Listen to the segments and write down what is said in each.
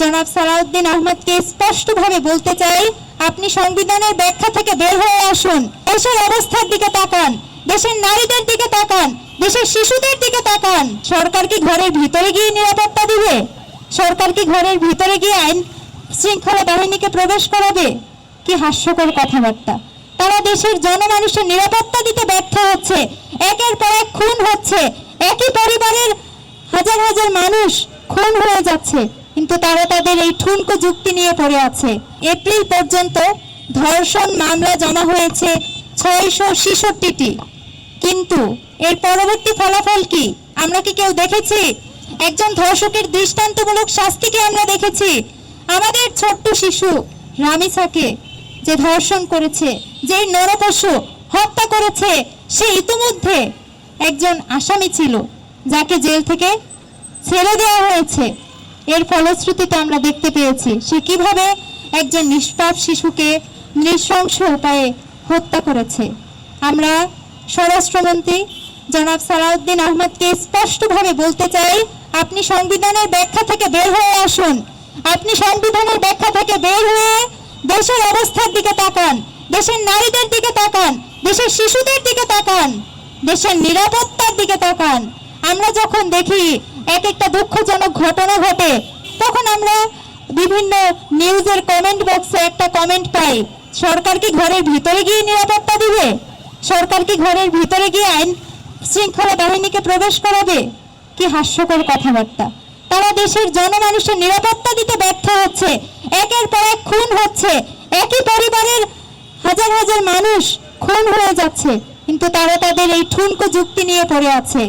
জনাব সালাউদ্দিন আহমদকে স্পষ্টভাবে বলতে চাই, আপনি সংবিধানের ব্যাখ্যা থেকে বের হয়ে আসুন। দেশের অবস্থার দিকে তাকান, দেশের নারীদের দিকে তাকান, দেশের শিশুদের দিকে তাকান। সরকার কি ঘরের ভিতরে গিয়ে নিরাপত্তা দিবে? সরকার কি ঘরের ভিতরে গিয়ে আইন শৃঙ্খলা বাহিনীকে প্রবেশ করাবে? কি হাস্যকর কথাবার্তা। তারা দেশের জনমানুষের নিরাপত্তা দিতে ব্যর্থ হচ্ছে, একের পর এক খুন হচ্ছে, একই পরিবারের হাজার হাজার মানুষ খুন হয়ে যাচ্ছে, কিন্তু তারা তাদের এই ঠুনকো যুক্তি নিয়ে পড়ে আছে। এপ্রিল পর্যন্ত ধর্ষণ মামলা জমা হয়েছে 666টি, কিন্তু এর পরবর্তী ফলাফল কি আমরা কি কেউ দেখেছি? একজন ধর্ষকের দৃষ্টান্তমূলক শাস্তি কি আমরা দেখেছি? আমাদের ছোট্ট শিশু রামিসাকে যে ধর্ষণ করেছে, যে নরপশু হত্যা করেছে, সে ইতিমধ্যে একজন আসামি ছিল, যাকে জেল থেকে ছেড়ে দেওয়া হয়েছে। এর ফলশ্রুতিতে আমরা দেখতে পেয়েছি সে কিভাবে একজন নিষ্পাপ শিশুকে নৃশংস উপায়ে হত্যা করেছে। আমরা স্বরাষ্ট্রমন্ত্রী জনাব সালাউদ্দিন আহমদকে স্পষ্টভাবে বলতে চাই, আপনি সংবিধানের ব্যাখ্যা থেকে বের হয়ে আসুন। আপনি সংবিধানের ব্যাখ্যা থেকে বের হয়ে দেশের অবস্থার দিকে তাকান, দেশের নারীদের দিকে তাকান, দেশের শিশুদের দিকে তাকান, দেশের নিরাপত্তার দিকে তাকান। আমরা যখন দেখি এক একটা দুঃখজনক ঘটনা ঘটে, তখন আমরা বিভিন্ন নিউজের কমেন্ট বক্সে একটা কমেন্ট পাই, সরকার কি ঘরের ভিতরে গিয়ে নিরাপত্তা দিবে? সরকার কি ঘরের ভিতরে গিয়ে আইন শৃঙ্খলা বাহিনীকে প্রবেশ করাবে? কি হাস্যকর কথাবার্তা। তারা দেশের জনমানুষের নিরাপত্তা দিতে ব্যর্থ হচ্ছে, একের পর এক খুন হচ্ছে, একই পরিবারের হাজার হাজার মানুষ খুন হয়ে যাচ্ছে, কিন্তু তারা তাদের এই ঠুনকো যুক্তি নিয়ে পড়ে আছে।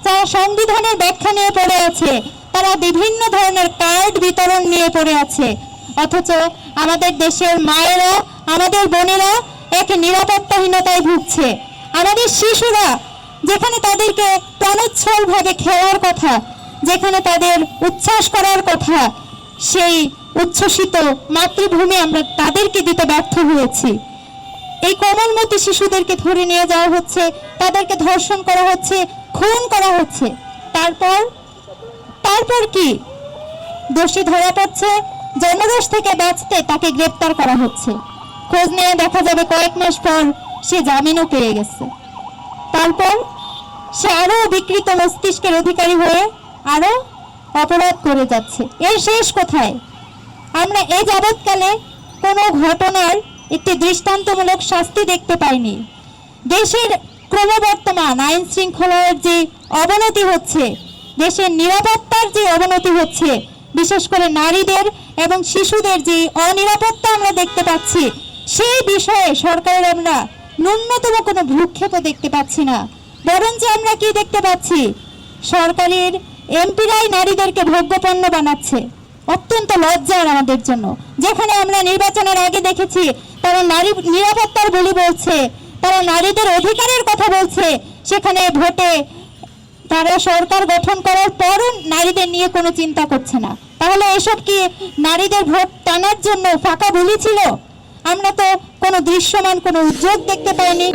যারা সংবিধানের ব্যাখ্যা নিয়ে পড়ে আছে, তারা বিভিন্ন ধরনের কার্ড বিতরণ নিয়ে পড়ে আছে, অথচ আমাদের দেশের মায়েরা, আমাদের বোনেরা এক নিরাপত্তাহীনতায় ভুগছে। আমাদের শিশুরা যেখানে তাদেরকে প্রাণোচ্ছলভাবে খেলার কথা, যেখানে তাদের উচ্ছ্বাস করার কথা, সেই উচ্ছ্বসিত মাতৃভূমি আমরা তাদেরকে দিতে ব্যর্থ হয়েছি। এই কোমলমতি শিশুদেরকে ধরে নিয়ে যাওয়া হচ্ছে, তাদেরকে ধর্ষণ করা হচ্ছে, খুন করা হচ্ছে। তারপর কি? দোষী ধরা পড়ছে, জনরোষ থেকে বাঁচতে তাকে গ্রেপ্তার করা হচ্ছে। খোঁজ নিয়ে দেখা যাবে কয়েক মাস পর সে জামিনও পেয়ে গেছে। তারপর সে আরো বিকৃত মস্তিষ্কের অধিকারী হয়ে আরো অপরাধ করে যাচ্ছে। এর শেষ কোথায়? আমরা এই যাবৎকালে কোনো ঘটনার একটি দৃষ্টান্তমূলক শাস্তি দেখতে পাইনি। দেশের ক্রমবর্ধমান আইন শৃঙ্খলার যে অবনতি হচ্ছে, দেশের নিরাপত্তার যে অবনতি হচ্ছে, বিশেষ করে নারীদের এবং শিশুদের যে অনিরাপত্তা আমরা দেখতে পাচ্ছি, সেই বিষয়ে সরকারের আমরা ন্যূনতম কোনো ভ্রুক্ষেপও দেখতে পাচ্ছি না। বরঞ্চ আমরা কি দেখতে পাচ্ছি? সরকারের এমপিরাই নারীদেরকে ভোগ্যপণ্য বানাচ্ছে। অত্যন্ত লজ্জার আমাদের জন্য। যেখানে আমরা নির্বাচনের আগে দেখেছি তারা নারী নিরাপত্তার বলি বলছে, তারা নারীদের অধিকারের কথা বলছে, সেখানে ভোটে তারা সরকার গঠন করার পরও নারীদের নিয়ে কোনো চিন্তা করছে না। তাহলে এসব কি নারীদের ভোট টানার জন্য ফাঁকা বলি ছিল? আমরা তো কোনো দৃশ্যমান কোনো উদ্যোগ দেখতে পাইনি।